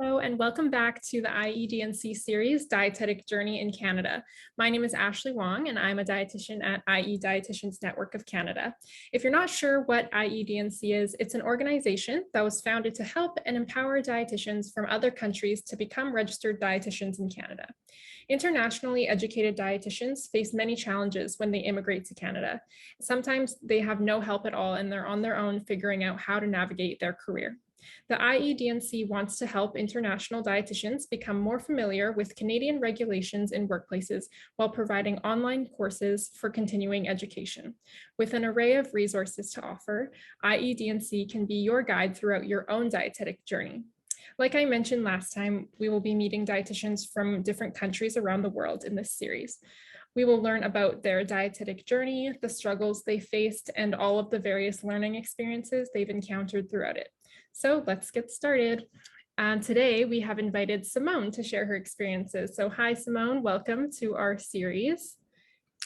Hello, and welcome back to the IEDNC series, Dietetic Journey in Canada. My name is Ashley Wong, and I'm a dietitian at IE Dietitians Network of Canada. If you're not sure what IEDNC is, it's an organization that was founded to help and empower dietitians from other countries to become registered dietitians in Canada. Internationally educated dietitians face many challenges when they immigrate to Canada. Sometimes they have no help at all, and they're on their own figuring out how to navigate their career. The IEDNC wants to help international dietitians become more familiar with Canadian regulations in workplaces while providing online courses for continuing education. With an array of resources to offer, IEDNC can be your guide throughout your own dietetic journey. Like I mentioned last time, we will be meeting dietitians from different countries around the world in this series. We will learn about their dietetic journey, the struggles they faced, and all of the various learning experiences they've encountered throughout it. So let's get started. Today we have invited Simone to share her experiences. So hi, Simone, welcome to our series.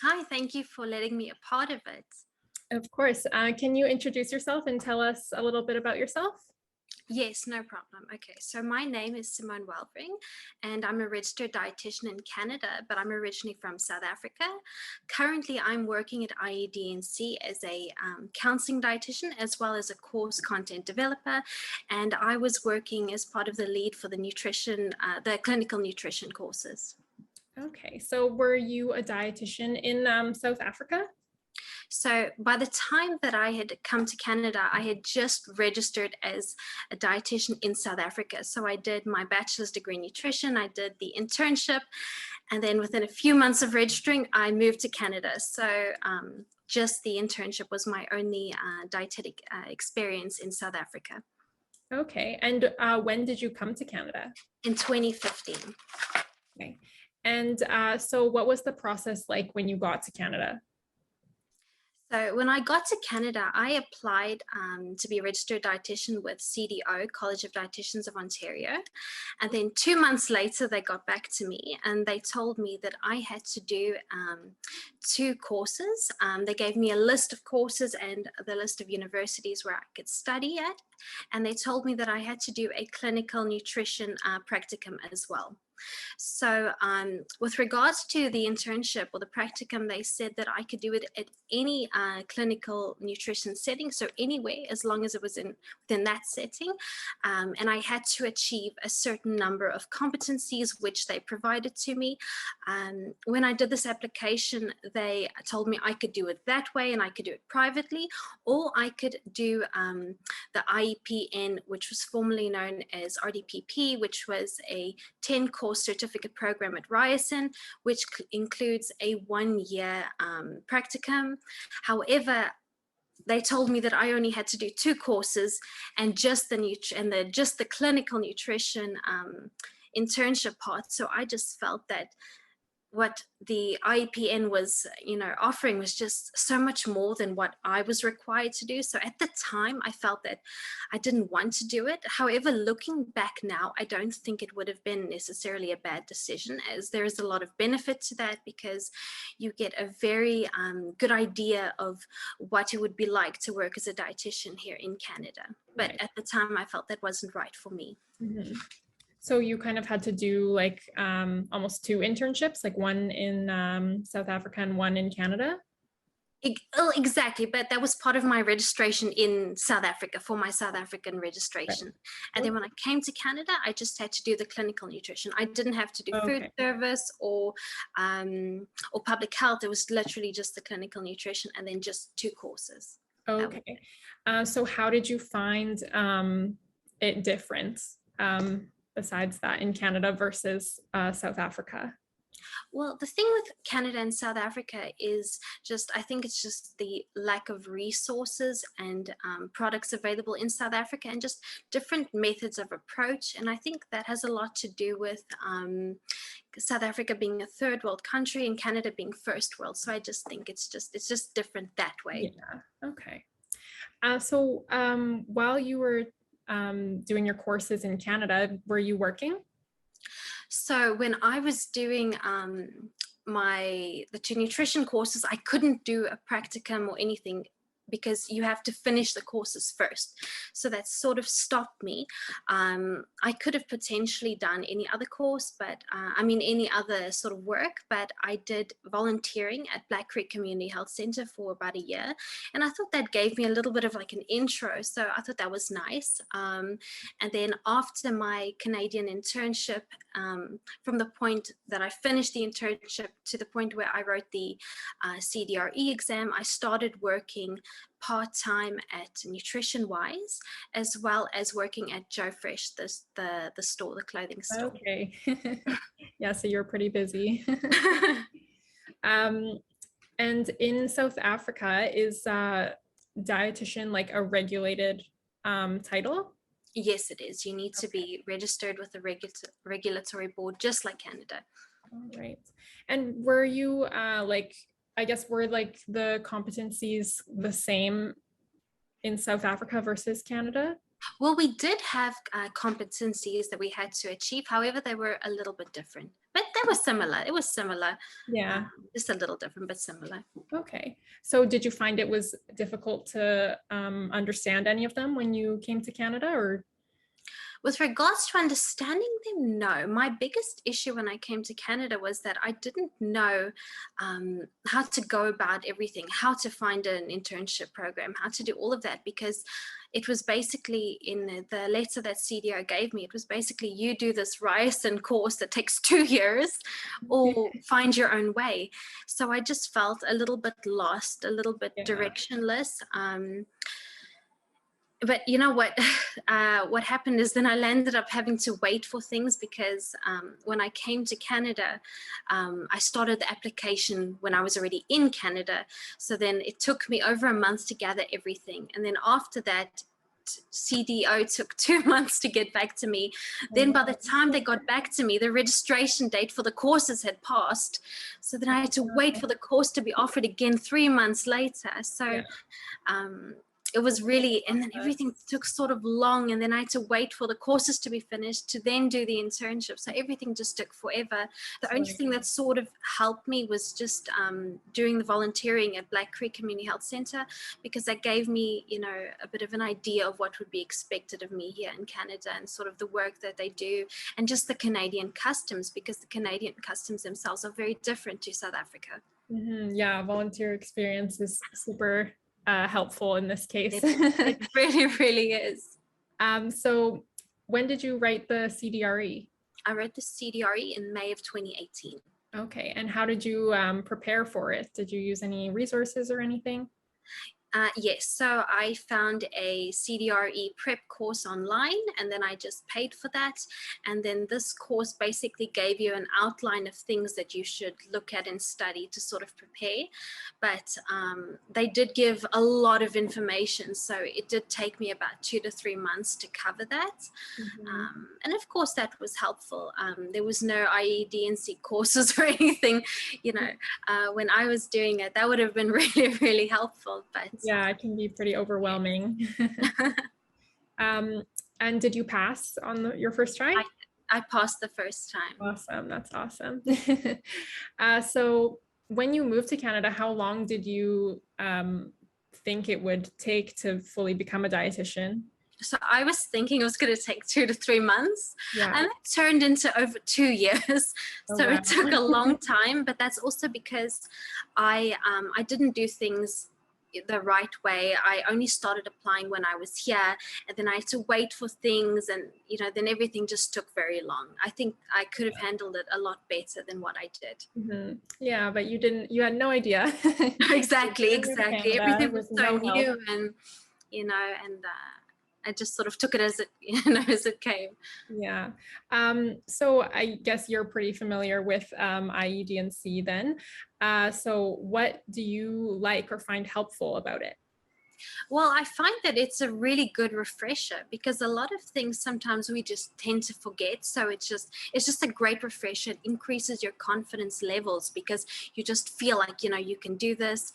Hi, thank you for letting me a part of it. Of course. Can you introduce yourself and tell us a little bit about yourself? Yes, no problem. Okay, so my name is Simone Welvering, and I'm a registered dietitian in Canada, but I'm originally from South Africa. Currently, I'm working at IEDNC as a counseling dietitian, as well as a course content developer, and I was working as part of the lead for the nutrition, the clinical nutrition courses. Okay, so were you a dietitian in South Africa? So by the time that I had come to Canada, I had just registered as a dietitian in South Africa. So I did my bachelor's degree in nutrition, I did the internship, and then within a few months of registering, I moved to Canada. So just the internship was my only dietetic experience in South Africa. Okay, and when did you come to Canada? In 2015. Okay, and so what was the process like when you got to Canada? So when I got to Canada, I applied to be a registered dietitian with CDO, College of Dietitians of Ontario. And then 2 months later, they got back to me and they told me that I had to do 2 courses. They gave me a list of courses and the list of universities where I could study at. And they told me that I had to do a clinical nutrition practicum as well. So with regards to the internship or the practicum, they said that I could do it at any clinical nutrition setting, so anywhere, as long as it was within that setting. And I had to achieve a certain number of competencies, which they provided to me. When I did this application, they told me I could do it that way and I could do it privately, or I could do the IEPN, which was formerly known as RDPP, which was a 10-course certificate program at Ryerson, which includes a 1-year practicum. However, they told me that I only had to do 2 courses and just the clinical nutrition internship part. So I just felt that what the IEPN was, offering was just so much more than what I was required to do. So at the time, I felt that I didn't want to do it. However, looking back now, I don't think it would have been necessarily a bad decision, as there is a lot of benefit to that because you get a very good idea of what it would be like to work as a dietitian here in Canada. But Right. at the time, I felt that wasn't right for me. Mm-hmm. So you kind of had to do like almost 2 internships, like one in South Africa and one in Canada? Exactly, but that was part of my registration in South Africa for my South African registration. Right. And then when I came to Canada, I just had to do the clinical nutrition. I didn't have to do food Okay. service or public health. It was literally just the clinical nutrition and then just 2 courses. Okay. So how did you find it different besides that in Canada versus South Africa? Well, the thing with Canada and South Africa is I think it's just the lack of resources and products available in South Africa and just different methods of approach. And I think that has a lot to do with South Africa being a third world country and Canada being first world. So I just think it's just different that way. Yeah. Okay. So while you were doing your courses in Canada, were you working? So when I was doing the 2 nutrition courses, I couldn't do a practicum or anything because you have to finish the courses first. So that sort of stopped me. I could have potentially done any other course, but any other sort of work, but I did volunteering at Black Creek Community Health Center for about a year. And I thought that gave me a little bit of like an intro. So I thought that was nice. And then after my Canadian internship, from the point that I finished the internship to the point where I wrote the CDRE exam, I started working part-time at Nutrition Wise, as well as working at Joe Fresh, the store, the clothing store. Okay. Yeah, so you're pretty busy. And in South Africa, is dietitian like a regulated title? Yes, it is. You need to be registered with a regulatory board, just like Canada. All right. And were you I guess were like the competencies the same in South Africa versus Canada? Well, we did have competencies that we had to achieve. However, they were a little bit different, but they were similar. It was similar. Yeah. Just a little different, but similar. Okay. So did you find it was difficult to understand any of them when you came to Canada, or? With regards to understanding them, no. My biggest issue when I came to Canada was that I didn't know how to go about everything, how to find an internship program, how to do all of that, because it was basically in the letter that CDO gave me, it was basically you do this Ryerson course that takes 2 years or find your own way. So I just felt a little bit lost, a little bit directionless. But you know what happened is then I landed up having to wait for things because when I came to Canada, I started the application when I was already in Canada. So then it took me over a month to gather everything. And then after that, CDO took 2 months to get back to me. Then by the time they got back to me, the registration date for the courses had passed. So then I had to wait for the course to be offered again 3 months later. So it was really, and then everything took sort of long, and then I had to wait for the courses to be finished to then do the internship. So everything just took forever. The only thing that sort of helped me was just doing the volunteering at Black Creek Community Health Center, because that gave me, a bit of an idea of what would be expected of me here in Canada and sort of the work that they do, and just the Canadian customs, because the Canadian customs themselves are very different to South Africa. Mm-hmm. Yeah, volunteer experience is super helpful in this case. It really, really is. So when did you write the CDRE? I wrote the CDRE in May of 2018. Okay, and how did you prepare for it? Did you use any resources or anything? Yes, so I found a CDRE prep course online, and then I just paid for that. And then this course basically gave you an outline of things that you should look at and study to sort of prepare. But they did give a lot of information, so it did take me about 2 to 3 months to cover that. Mm-hmm. And of course, that was helpful. There was no IEDNC courses or anything, when I was doing it. That would have been really, really helpful. But yeah, it can be pretty overwhelming. And did you pass on your first try? I passed the first time. Awesome. That's awesome. So when you moved to Canada, how long did you think it would take to fully become a dietitian? So I was thinking it was going to take 2 to 3 months, and it turned into over 2 years. So it took a long time, but that's also because I didn't do things the right way. I only started applying when I was here, and then I had to wait for things, and then everything just took very long. I think I could have handled it a lot better than what I did. Mm-hmm. Yeah, but you had no idea. Exactly. Everything was so new, and I just sort of took it as it came. Yeah. So I guess you're pretty familiar with IEDNC then. So what do you like or find helpful about it? Well, I find that it's a really good refresher, because a lot of things sometimes we just tend to forget. So it's just a great refresher. It increases your confidence levels because you just feel like, you can do this.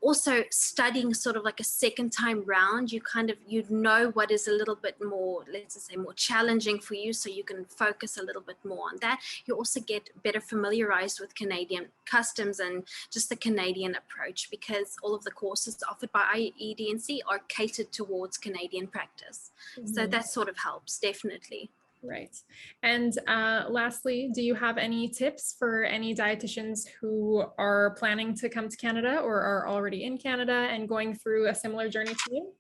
Also studying sort of like a second time round, you'd know what is a little bit more, let's just say, more challenging for you. So you can focus a little bit more on that. You also get better familiarized with Canadian customs and just the Canadian approach, because all of the courses offer offered by IEDNC are catered towards Canadian practice. So that sort of helps, definitely. Right. And lastly, do you have any tips for any dietitians who are planning to come to Canada or are already in Canada and going through a similar journey to you?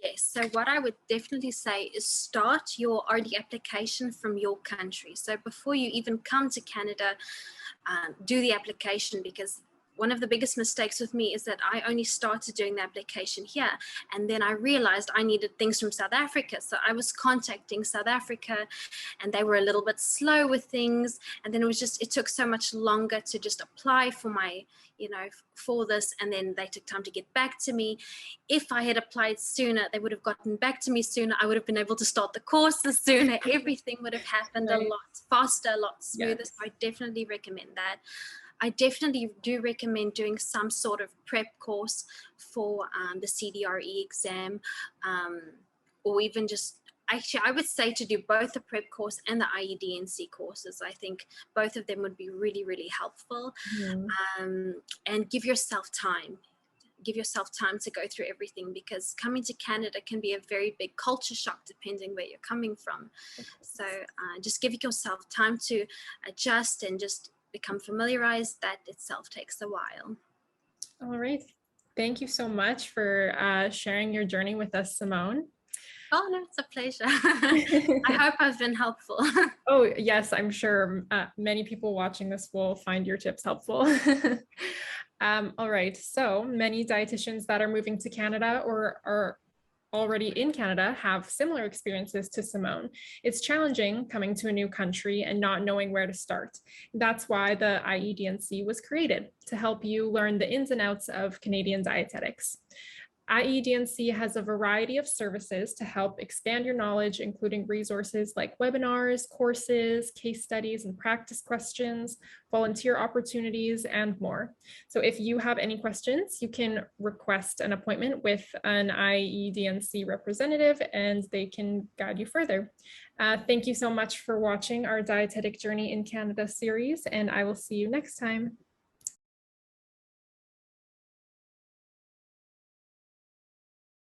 Yes, so what I would definitely say is start your RD application from your country. So before you even come to Canada, do the application, because one of the biggest mistakes with me is that I only started doing the application here, and then I realized I needed things from South Africa. So I was contacting South Africa and they were a little bit slow with things. And then it took so much longer to just apply for my, for this. And then they took time to get back to me. If I had applied sooner, they would have gotten back to me sooner. I would have been able to start the courses sooner. Everything would have happened a lot faster, a lot smoother. Yes. So I definitely recommend that. I definitely do recommend doing some sort of prep course for the CDRE exam, or even just, actually, I would say to do both the prep course and the IEDNC courses. I think both of them would be really, really helpful. And give yourself time. Give yourself time to go through everything, because coming to Canada can be a very big culture shock depending where you're coming from. So just give yourself time to adjust and just become familiarized. That itself takes a while. All right. Thank you so much for sharing your journey with us, Simone. Oh, no, it's a pleasure. I hope I've been helpful. Oh, yes, I'm sure many people watching this will find your tips helpful. All right, so many dietitians that are moving to Canada or are already in Canada have similar experiences to Simone. It's challenging coming to a new country and not knowing where to start. That's why the IEDNC was created, to help you learn the ins and outs of Canadian dietetics. IEDNC has a variety of services to help expand your knowledge, including resources like webinars, courses, case studies and practice questions, volunteer opportunities, and more. So if you have any questions, you can request an appointment with an IEDNC representative and they can guide you further. Thank you so much for watching our Dietetic Journey in Canada series, and I will see you next time.